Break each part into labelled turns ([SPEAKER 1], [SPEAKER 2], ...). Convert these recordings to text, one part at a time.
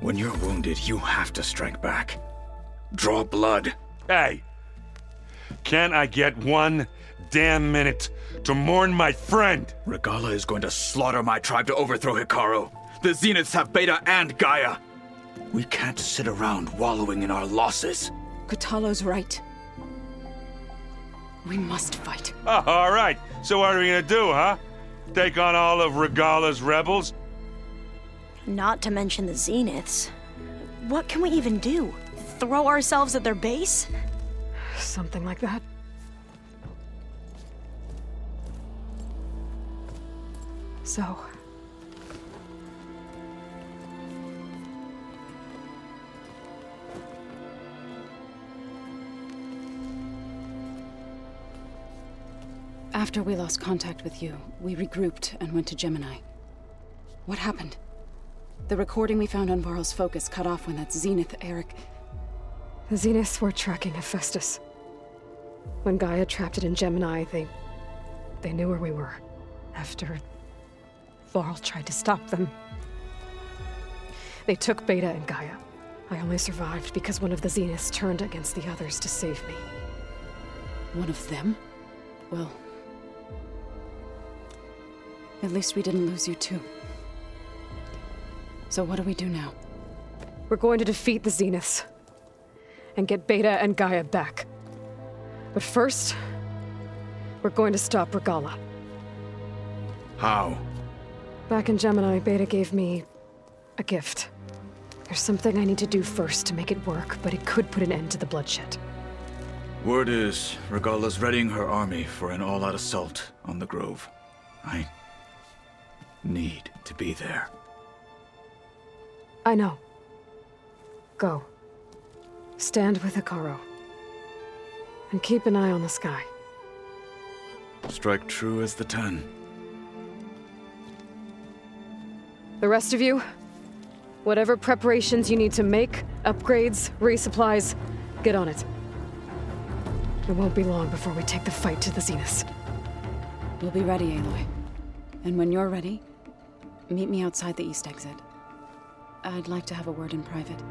[SPEAKER 1] When you're wounded, you have to strike back. Draw blood.
[SPEAKER 2] Hey! Can't I get one damn minute to mourn my friend?
[SPEAKER 1] Regalla is going to slaughter my tribe to overthrow Hikaru. The Zeniths have Beta and Gaia. We can't sit around wallowing in our losses.
[SPEAKER 3] Kotallo's right. We must fight.
[SPEAKER 2] Oh, all right. So what are we gonna do, huh? Take on all of Regalla's rebels?
[SPEAKER 4] Not to mention the Zeniths. What can we even do? Throw ourselves at their base?
[SPEAKER 5] Something like that. So...
[SPEAKER 3] After we lost contact with you, we regrouped and went to Gemini. What happened? The recording we found on Varl's focus cut off when that Zenith, Eric...
[SPEAKER 5] The Zeniths were tracking Hephaestus. When Gaia trapped it in Gemini, they knew where we were. After Varl tried to stop them. They took Beta and Gaia. I only survived because one of the Zeniths turned against the others to save me.
[SPEAKER 3] One of them? Well... at least we didn't lose you too. So what do we do now?
[SPEAKER 5] We're going to defeat the Zeniths. And get Beta and Gaia back. But first, we're going to stop Regalla.
[SPEAKER 1] How?
[SPEAKER 5] Back in Gemini, Beta gave me a gift. There's something I need to do first to make it work, but it could put an end to the bloodshed.
[SPEAKER 1] Word is, Regalla's readying her army for an all-out assault on the Grove. I need to be there.
[SPEAKER 5] I know. Go. Stand with Hikaru. And keep an eye on the sky.
[SPEAKER 1] Strike true as the 10.
[SPEAKER 5] The rest of you, whatever preparations you need to make, upgrades, resupplies, get on it. It won't be long before we take the fight to the Zeniths.
[SPEAKER 3] We'll be ready, Aloy. And when you're ready, meet me outside the east exit. I'd like to have a word in private.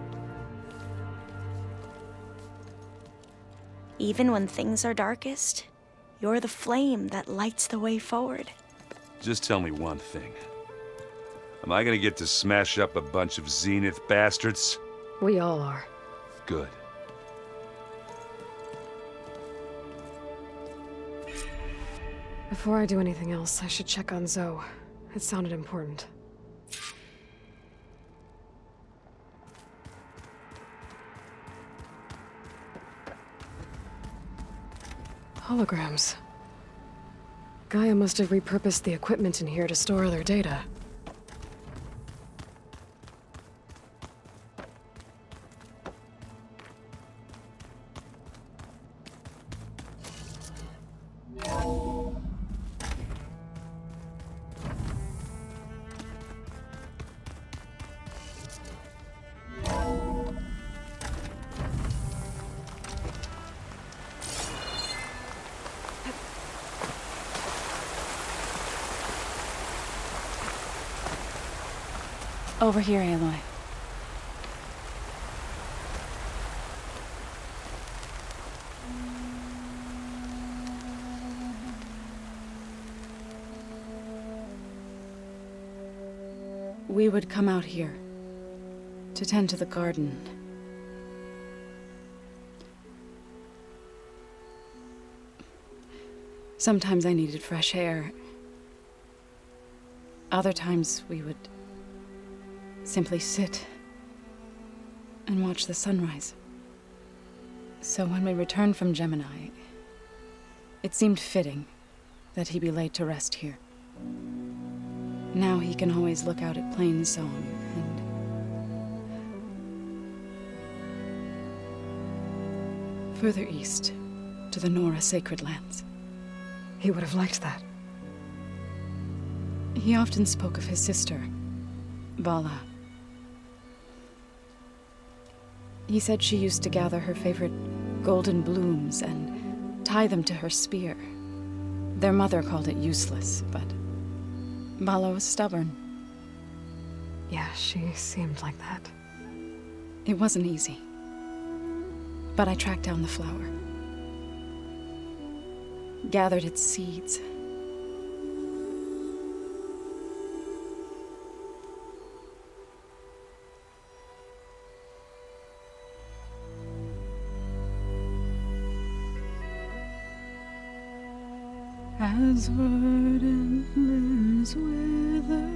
[SPEAKER 4] Even when things are darkest, you're the flame that lights the way forward.
[SPEAKER 2] Just tell me one thing. Am I gonna get to smash up a bunch of Zenith bastards?
[SPEAKER 5] We all are.
[SPEAKER 2] Good.
[SPEAKER 5] Before I do anything else, I should check on Zoe. It sounded important. Holograms. Gaia must have repurposed the equipment in here to store their data.
[SPEAKER 3] Over here, Aloy. We would come out here to tend to the garden. Sometimes I needed fresh air. Other times we would simply sit and watch the sunrise. So when we returned from Gemini, it seemed fitting that he be laid to rest here. Now he can always look out at Plain Song and further east to the Nora Sacred Lands.
[SPEAKER 5] He would have liked that.
[SPEAKER 3] He often spoke of his sister, Vala. He said she used to gather her favorite golden blooms and tie them to her spear. Their mother called it useless, but Vala was stubborn.
[SPEAKER 5] Yeah, she seemed like that.
[SPEAKER 3] It wasn't easy. But I tracked down the flower. Gathered its seeds. As verdant limbs wither,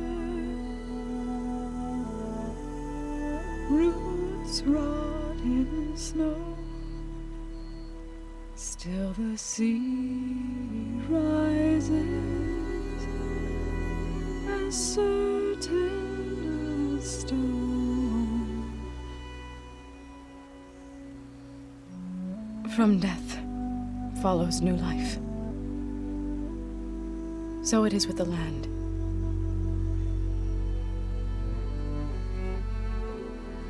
[SPEAKER 3] roots rot in snow, still the sea rises, as certain as stone. From death follows new life. So it is with the land.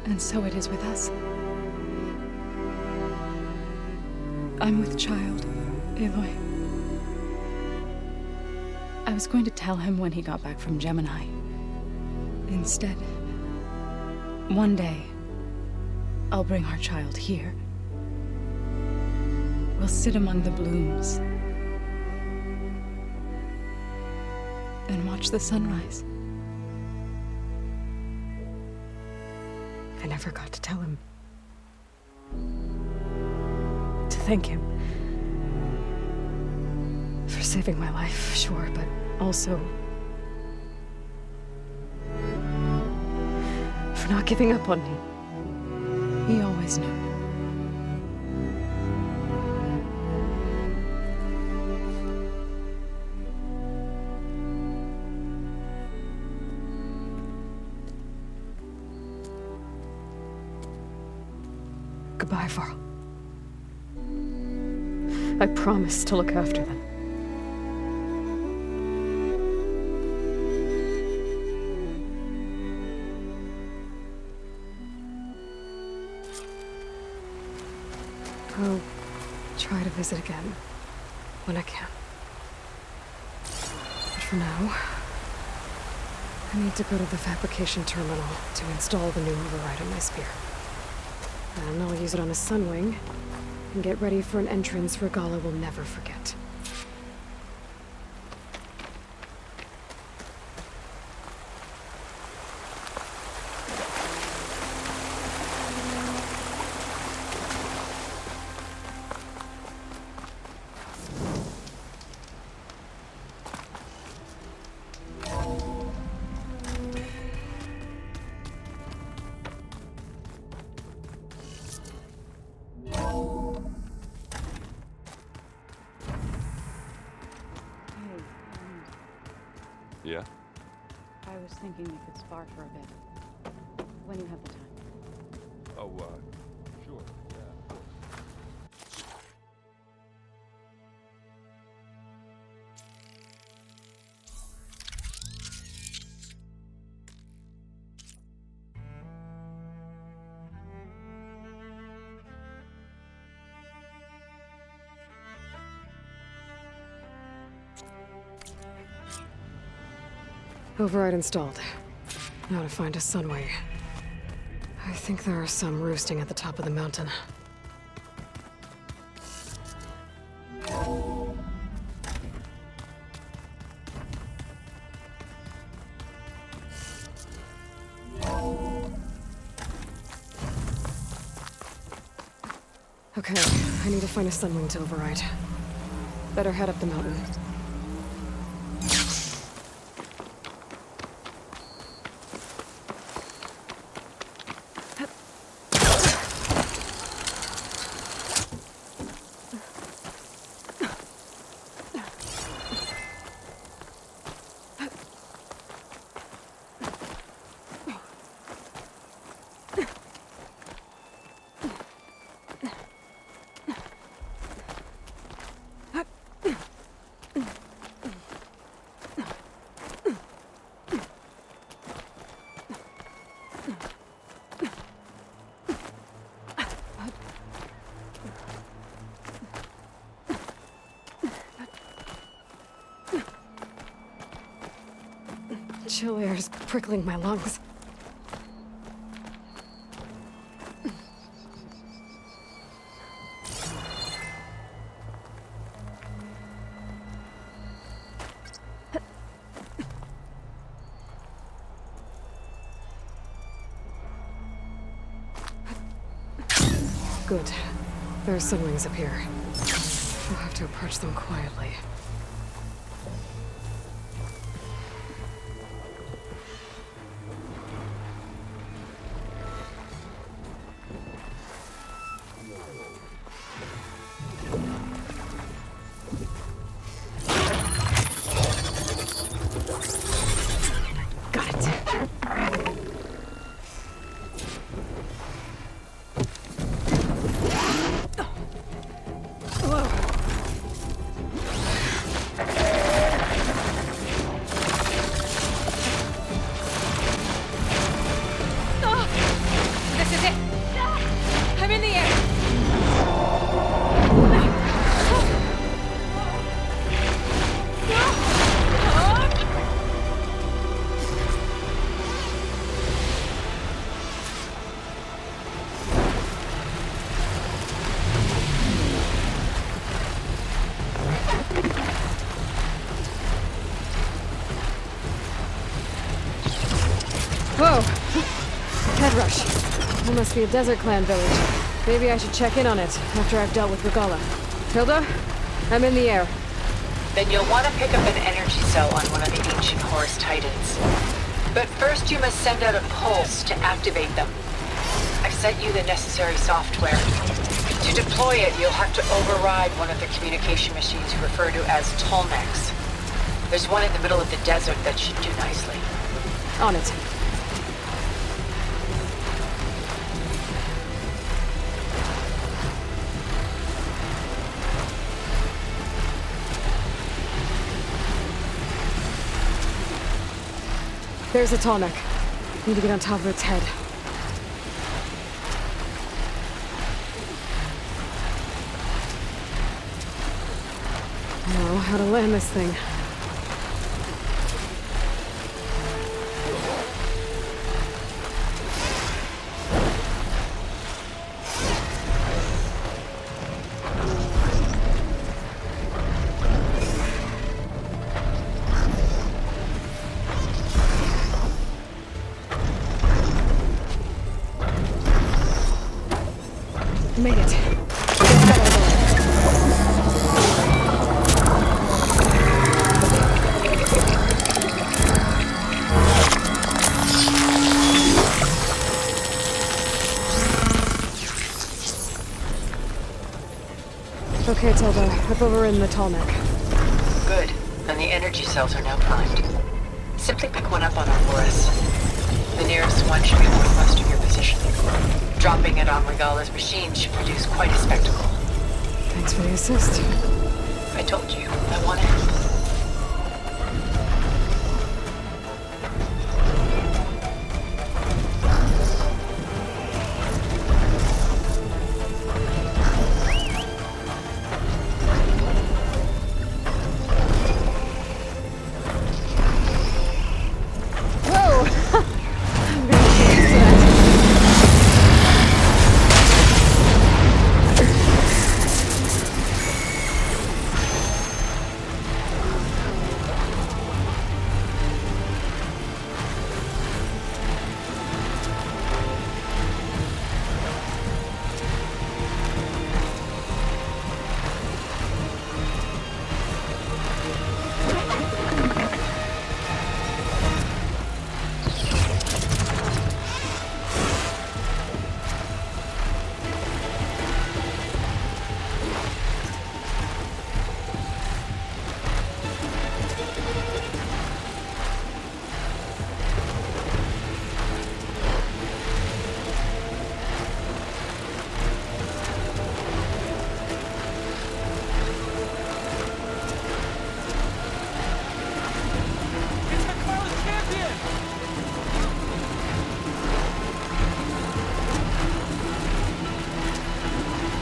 [SPEAKER 3] And so it is with us. I'm with child, Aloy. I was going to tell him when he got back from Gemini. Instead, one day, I'll bring our child here. We'll sit among the blooms and watch the sunrise.
[SPEAKER 5] I never got to tell him. To thank him. For saving my life, sure, but also for not giving up on me.
[SPEAKER 3] He always knew.
[SPEAKER 5] Goodbye, Varl. I promise to look after them. I'll try to visit again when I can. But for now, I need to go to the fabrication terminal to install the new override on my spear. And I'll use it on a sunwing and get ready for an entrance Regalla will never forget.
[SPEAKER 2] Yeah?
[SPEAKER 3] I was thinking we could spar for a bit. When you have the time.
[SPEAKER 2] Oh, sure, yeah.
[SPEAKER 5] Override installed. Now to find a sunway. I think there are some roosting at the top of the mountain. Okay, I need to find a sunwing to override. Better head up the mountain. Chill air is prickling my lungs. Good. There are sunwings up here. We'll have to approach them quietly. Got it.
[SPEAKER 3] This is it! I'm in the air!
[SPEAKER 5] Whoa! Head rush. There must be a Desert Clan village. Maybe I should check in on it after I've dealt with Regala. Hilda? I'm in the air.
[SPEAKER 6] Then you'll want to pick up an energy cell on one of the ancient Horus Titans. But first you must send out a pulse to activate them. I've sent you the necessary software. To deploy it, you'll have to override one of the communication machines you refer to as Tolmecs. There's one in the middle of the desert that should do nicely.
[SPEAKER 5] On it. There's a Tolmec. Need to get on top of its head. Know how to land this thing. Made it. Just got out of the way. Okay, Tilda. I've overridden the Tolmec.
[SPEAKER 6] Good. And the energy cells are now primed. Simply pick one up on Horus. The nearest one should be northwest of your position. Dropping it on Regala's machine should produce quite a spectacle.
[SPEAKER 5] Thanks for the assist.
[SPEAKER 6] I told you, I want to help.
[SPEAKER 5] Whoa! I'm gonna get used to that.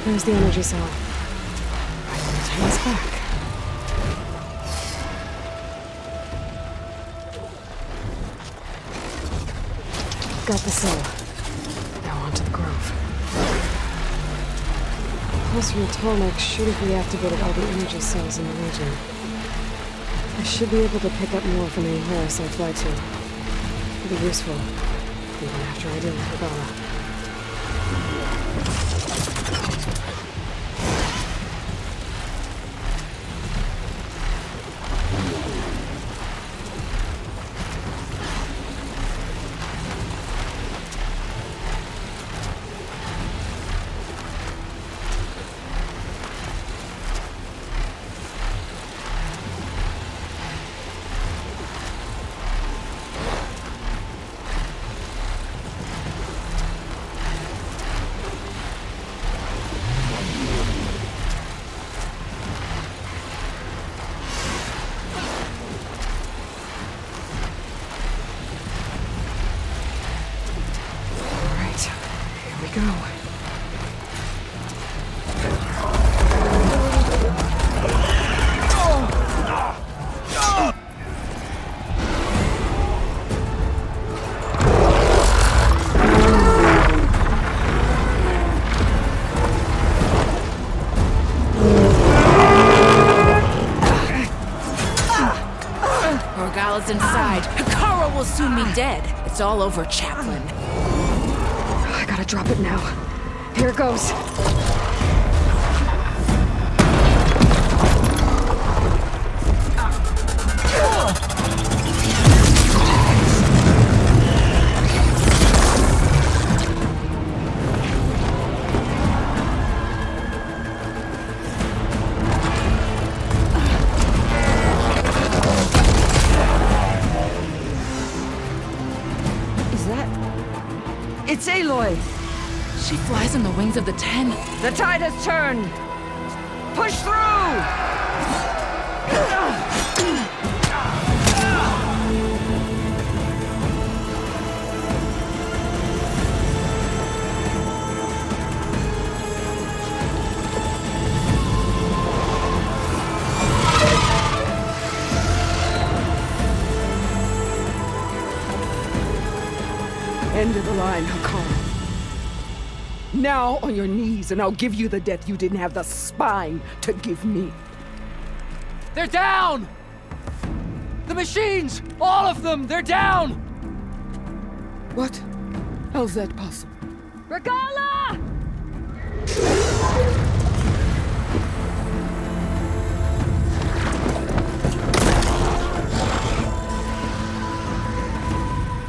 [SPEAKER 5] There's the energy cell. Time is back. Got the cell. Now on to the grove. Pulse from the Tolmec should have reactivated all the energy cells in the region. I should be able to pick up more from any Horus I fly to. It'll be useful, even after I deal with Regala. go.
[SPEAKER 7] Orgala's inside. Hikara will soon be dead. It's all over, Chaplain.
[SPEAKER 5] I gotta drop it now. Here it goes.
[SPEAKER 8] It's Aloy!
[SPEAKER 7] She flies on the wings of the Ten.
[SPEAKER 8] The tide has turned! Push through!
[SPEAKER 9] End of the line, Hikara. Now on your knees, and I'll give you the death you didn't have the spine to give me.
[SPEAKER 10] They're down! The machines! All of them! They're down!
[SPEAKER 9] What? How's that possible?
[SPEAKER 5] Regala!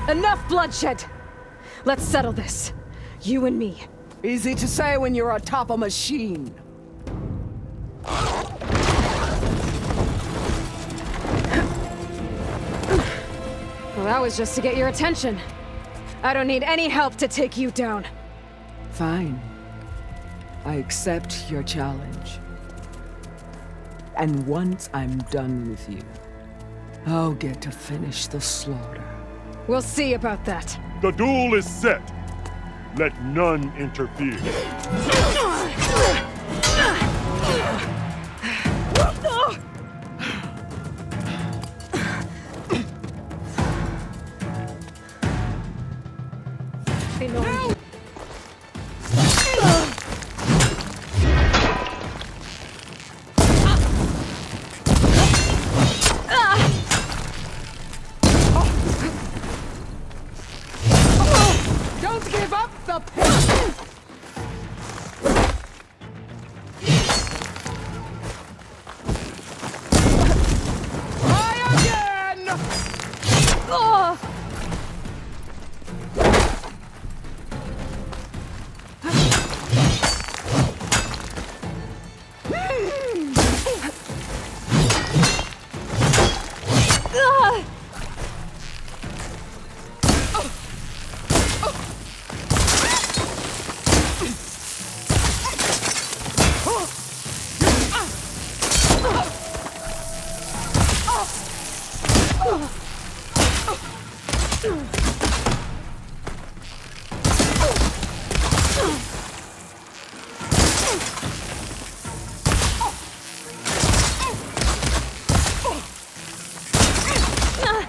[SPEAKER 5] Enough bloodshed! Let's settle this. You and me.
[SPEAKER 9] Easy to say when you're atop a machine.
[SPEAKER 5] Well, that was just to get your attention. I don't need any help to take you down.
[SPEAKER 9] Fine. I accept your challenge. And once I'm done with you, I'll get to finish the slaughter.
[SPEAKER 5] We'll see about that.
[SPEAKER 11] The duel is set. Let none interfere.
[SPEAKER 9] Don't give up the pain! Try again!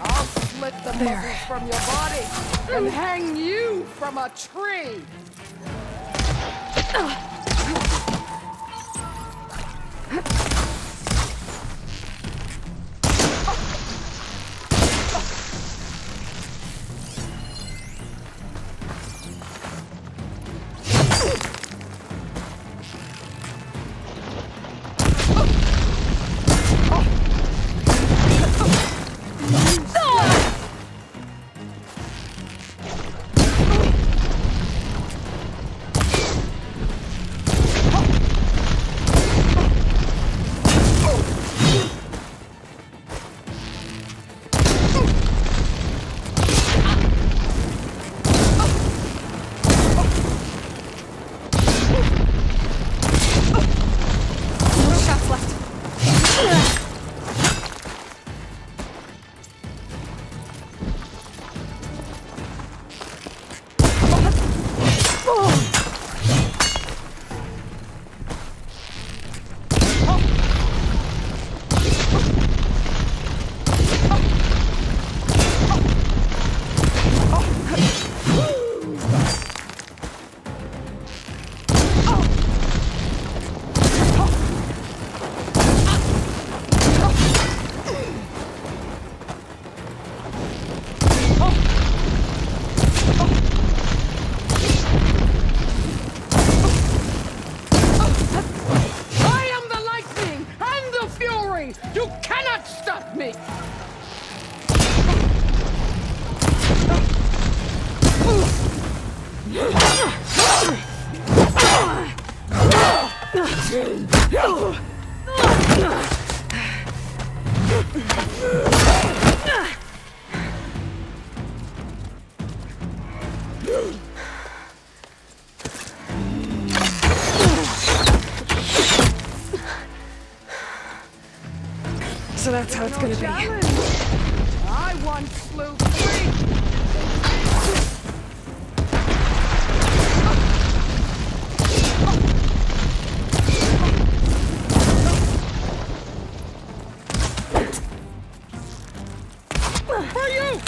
[SPEAKER 9] I'll split the muscles from your body and hang you from a tree!
[SPEAKER 5] So that's how it's gonna be.
[SPEAKER 9] I once slew 3. For you!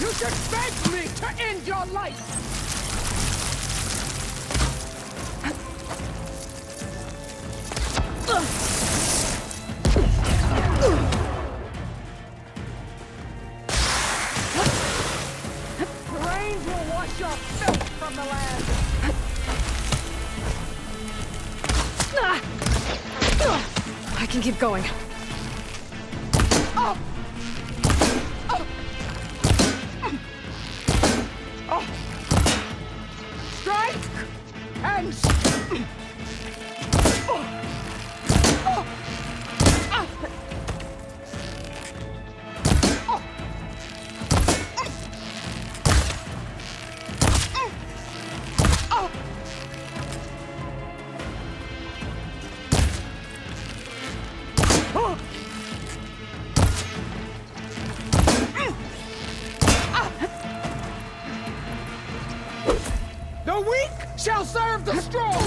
[SPEAKER 9] You should beg me to end your life! Rains will wash your filth from the land!
[SPEAKER 5] I can keep going.
[SPEAKER 9] Oh! Strike and the weak shall serve the strong!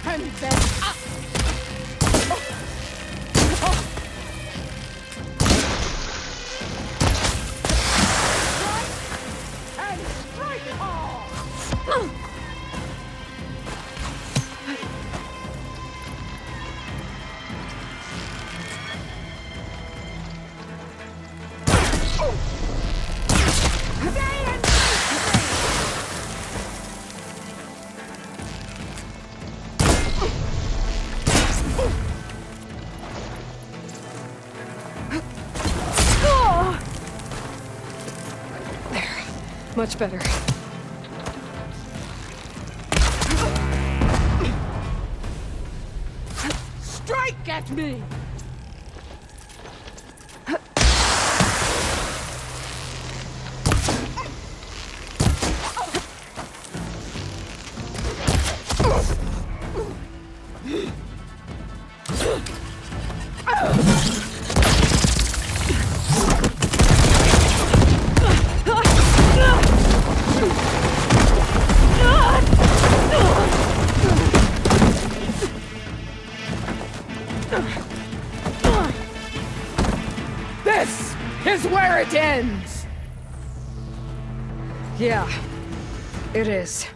[SPEAKER 9] And then strike hard!
[SPEAKER 5] Much better.
[SPEAKER 9] Strike at me! This is where it ends!
[SPEAKER 5] Yeah, it is.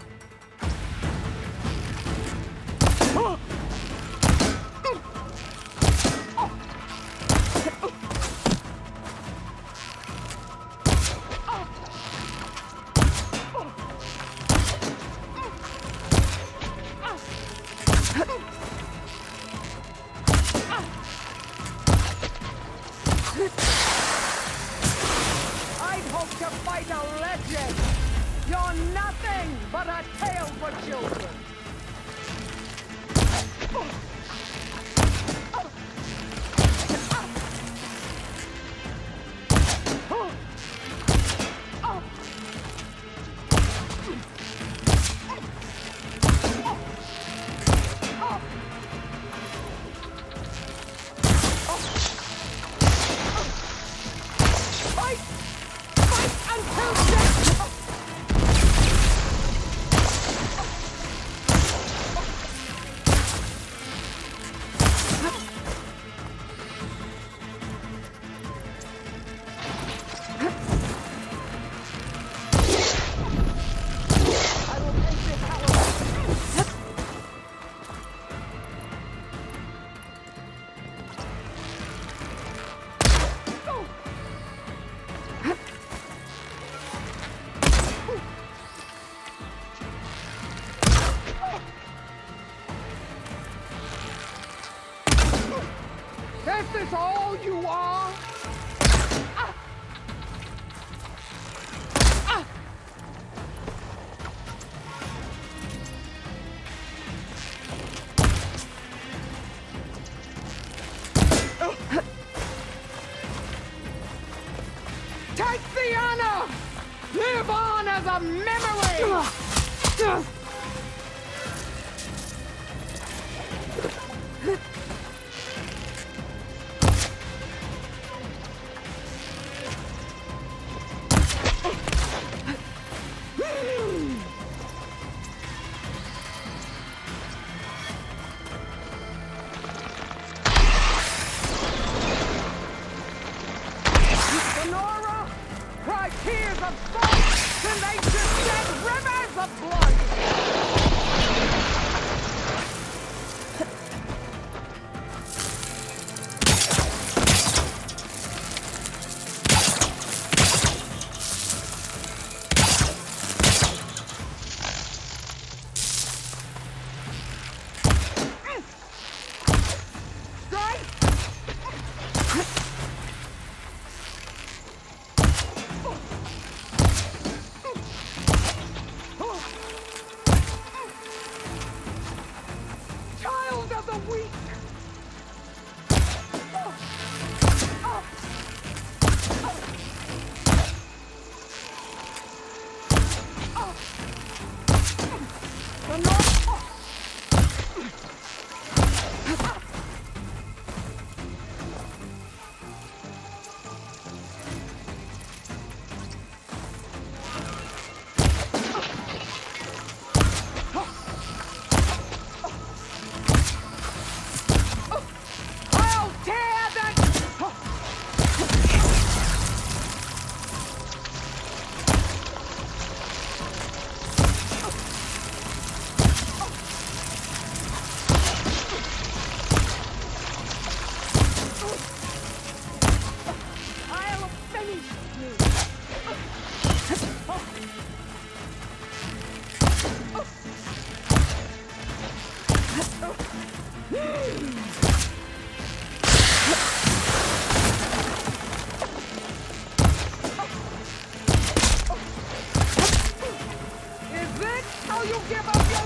[SPEAKER 9] I'd hope to fight a legend! You're nothing but a tale for children! Fight! Fight until death! honor live on as a memory! Sonora, cry tears of sorrow, and they just shed rivers of blood! Child of the weak! I'll tear that! I'll finish you! Is this how you give up your...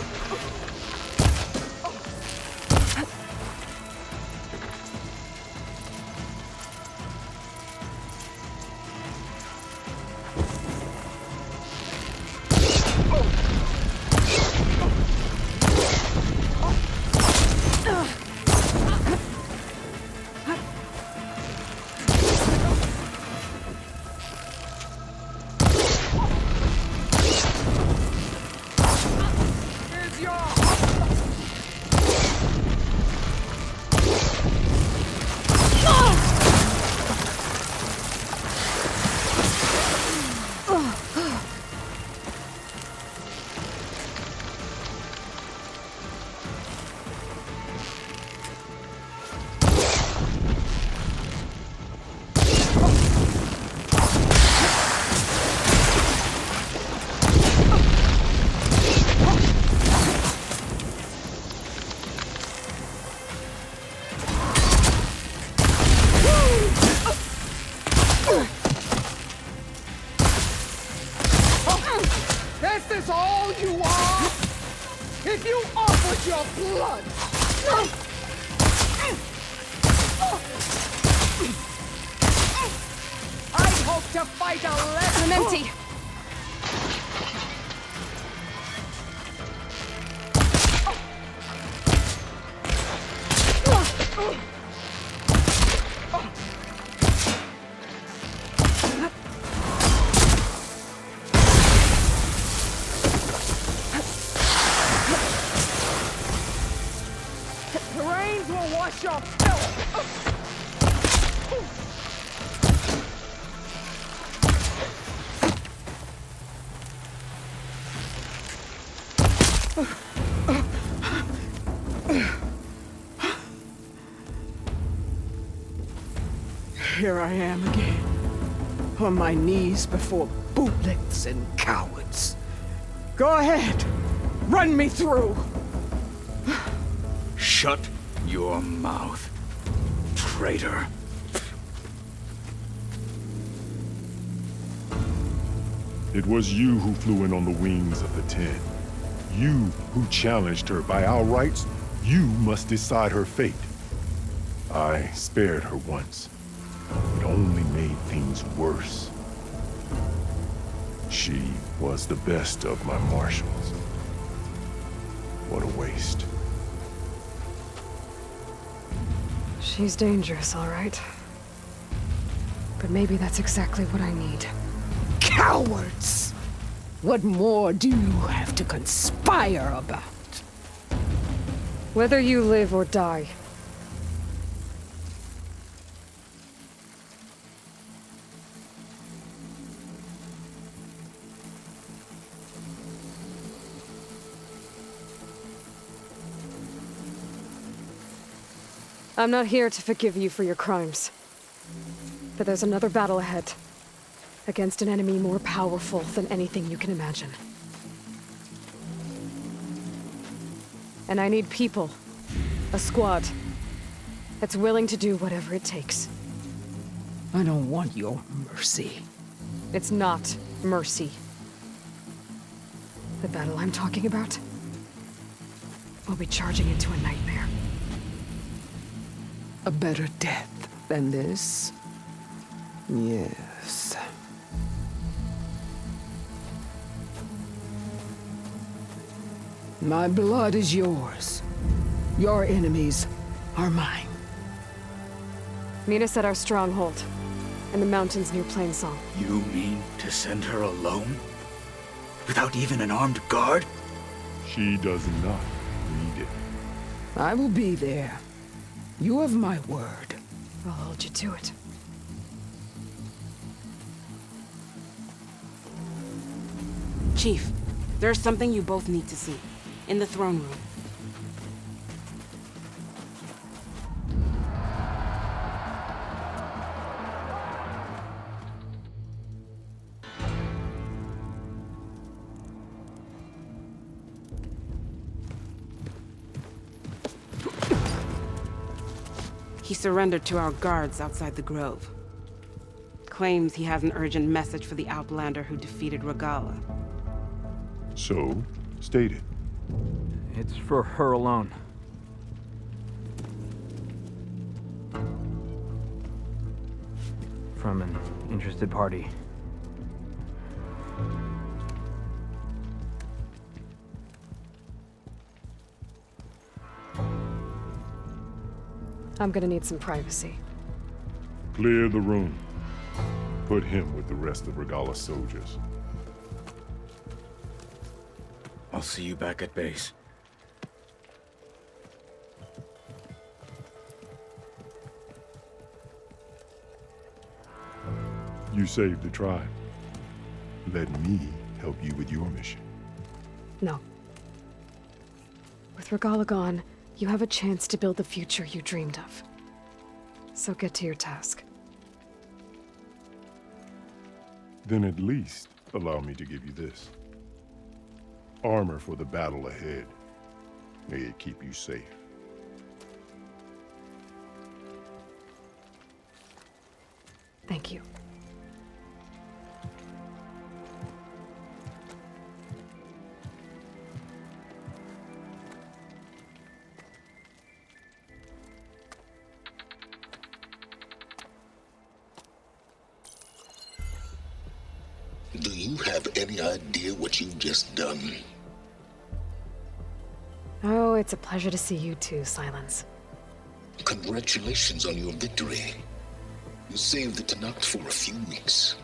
[SPEAKER 9] Is your... Is this all you are? If you offered your blood... I'd hope to fight a less...
[SPEAKER 5] I'm empty.
[SPEAKER 9] The rains will wash your filth! Here I am again, on my knees before bootlets and cowards. Go ahead, run me through!
[SPEAKER 1] Shut your mouth, traitor.
[SPEAKER 11] It was you who flew in on the wings of the Ten. You who challenged her by our rights. You must decide her fate. I spared her once. It only made things worse. She was the best of my marshals. What a waste.
[SPEAKER 5] She's dangerous, all right. But maybe that's exactly what I need.
[SPEAKER 9] Cowards! What more do you have to conspire about?
[SPEAKER 5] Whether you live or die. I'm not here to forgive you for your crimes. But there's another battle ahead. Against an enemy more powerful than anything you can imagine. And I need people. A squad. That's willing to do whatever it takes.
[SPEAKER 9] I don't want your mercy.
[SPEAKER 5] It's not mercy. The battle I'm talking about will be charging into a nightmare.
[SPEAKER 9] A better death than this? Yes. My blood is yours. Your enemies are mine.
[SPEAKER 5] Meet us at our stronghold, in the mountains near Plainsong.
[SPEAKER 1] You mean to send her alone? Without even an armed guard?
[SPEAKER 11] She does not need it.
[SPEAKER 9] I will be there. You have my word.
[SPEAKER 5] I'll hold you to it.
[SPEAKER 12] Chief, there's something you both need to see. In the throne room. He surrendered to our guards outside the grove. Claims he has an urgent message for the Outlander who defeated Regalla.
[SPEAKER 11] So, state it.
[SPEAKER 10] It's for her alone. From an interested party.
[SPEAKER 5] I'm gonna need some privacy.
[SPEAKER 11] Clear the room. Put him with the rest of Regalla's soldiers.
[SPEAKER 1] I'll see you back at base.
[SPEAKER 11] You saved the tribe. Let me help you with your mission.
[SPEAKER 5] No. With Regalla gone, you have a chance to build the future you dreamed of. So get to your task.
[SPEAKER 11] Then at least allow me to give you this. Armor for the battle ahead. May it keep you safe.
[SPEAKER 5] Thank you.
[SPEAKER 13] Do you have any idea what you've just done?
[SPEAKER 5] Oh, it's a pleasure to see you too, Silence.
[SPEAKER 13] Congratulations on your victory. You saved the Tenakth for a few weeks.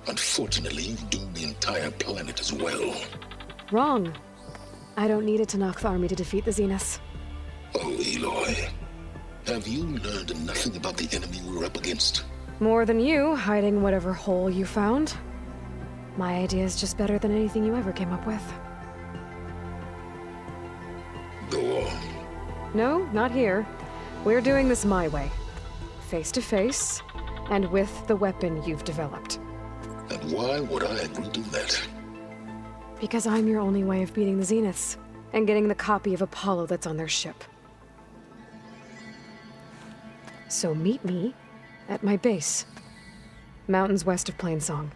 [SPEAKER 13] Unfortunately, you've doomed the entire planet as well.
[SPEAKER 5] Wrong. I don't need a Tenakth army to defeat the Zeniths.
[SPEAKER 13] Oh, Aloy. Have you learned nothing about the enemy we're up against?
[SPEAKER 5] More than you, hiding whatever hole you found. My idea is just better than anything you ever came up with.
[SPEAKER 13] Go on.
[SPEAKER 5] No, not here. We're doing this my way. Face to face, and with the weapon you've developed.
[SPEAKER 13] And why would I agree to that?
[SPEAKER 5] Because I'm your only way of beating the Zeniths, and getting the copy of Apollo that's on their ship. So meet me at my base. Mountains west of Plainsong.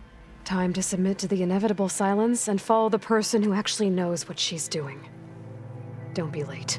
[SPEAKER 5] Time to submit to the inevitable silence and follow the person who actually knows what she's doing. Don't be late.